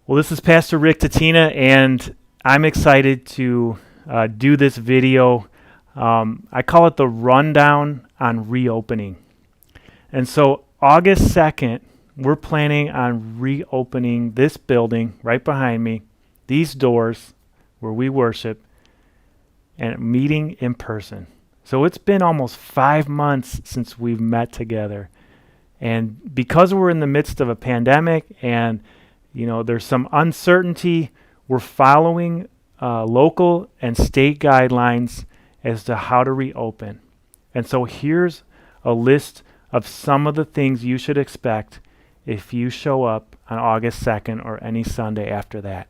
Well, this is Pastor Rick Tatina, and I'm excited to do this video. I call it the rundown on reopening. And so August 2nd, we're planning on reopening this building right behind me, these doors where we worship, and meeting in person. So it's been almost 5 months since we've met together. And because we're in the midst of a pandemic and there's some uncertainty, we're following local and state guidelines as to how to reopen. And so here's a list of some of the things you should expect if you show up on August 2nd or any Sunday after that.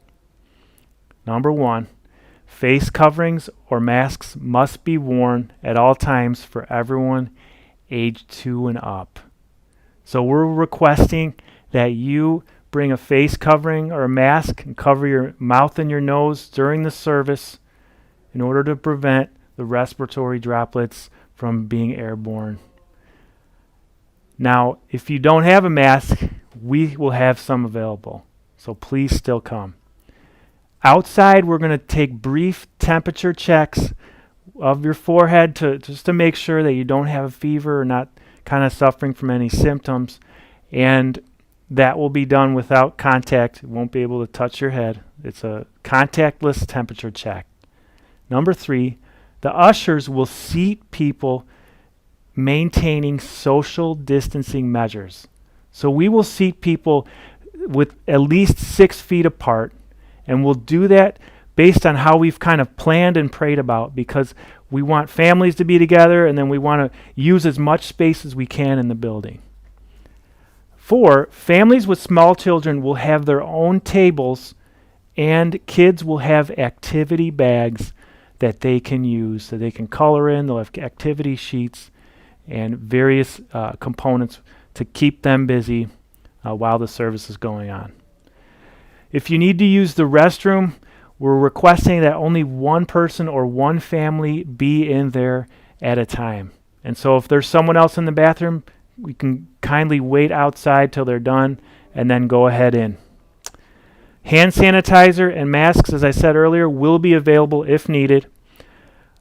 Number 1, face coverings or masks must be worn at all times for everyone age 2 and up. So we're requesting that you bring a face covering or a mask and cover your mouth and your nose during the service in order to prevent the respiratory droplets from being airborne. Now, if you don't have a mask, we will have some available, so please still come. Outside, we're going to take brief temperature checks of your forehead just to make sure that you don't have a fever or not kind of suffering from any symptoms, and that will be done without contact. It won't be able to touch your head. It's a contactless temperature check. Number 3, the ushers will seat people maintaining social distancing measures. So we will seat people with at least 6 feet apart, and we'll do that based on how we've kind of planned and prayed about, because we want families to be together and then we want to use as much space as we can in the building. 4, families with small children will have their own tables, and kids will have activity bags that they can use, so they can color in. They'll have activity sheets and various components to keep them busy while the service is going on. If you need to use the restroom, we're requesting that only one person or one family be in there at a time. And so if there's someone else in the bathroom, we can kindly wait outside till they're done and then go ahead in. Hand sanitizer and masks, as I said earlier, will be available if needed.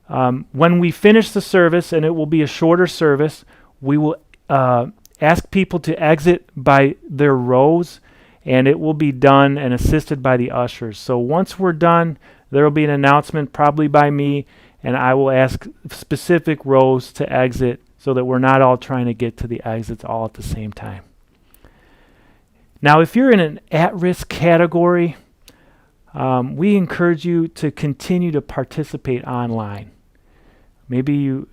When we finish the service, and it will be a shorter service, we will ask people to exit by their rows, and it will be done and assisted by the ushers. So once we're done, there will be an announcement, probably by me, and I will ask specific rows to exit so that we're not all trying to get to the exits all at the same time. Now, if you're in an at-risk category, we encourage you to continue to participate online. Maybe you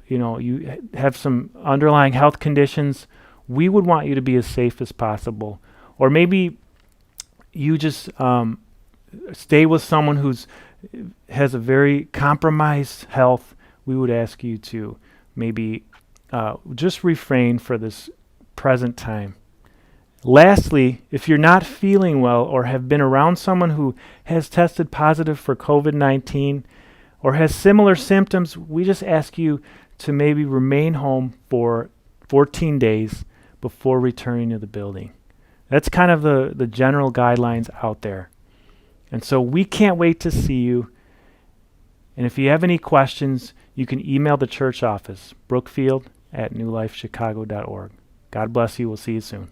have some underlying health conditions. We would want you to be as safe as possible. Or maybe you just stay with someone who's has a very compromised health. We would ask you to maybe just refrain for this present time. Lastly, if you're not feeling well or have been around someone who has tested positive for COVID-19 or has similar symptoms, we just ask you to maybe remain home for 14 days before returning to the building. That's kind of the general guidelines out there. And so we can't wait to see you. And if you have any questions, you can email the church office, brookfield@newlifechicago.org. God bless you. We'll see you soon.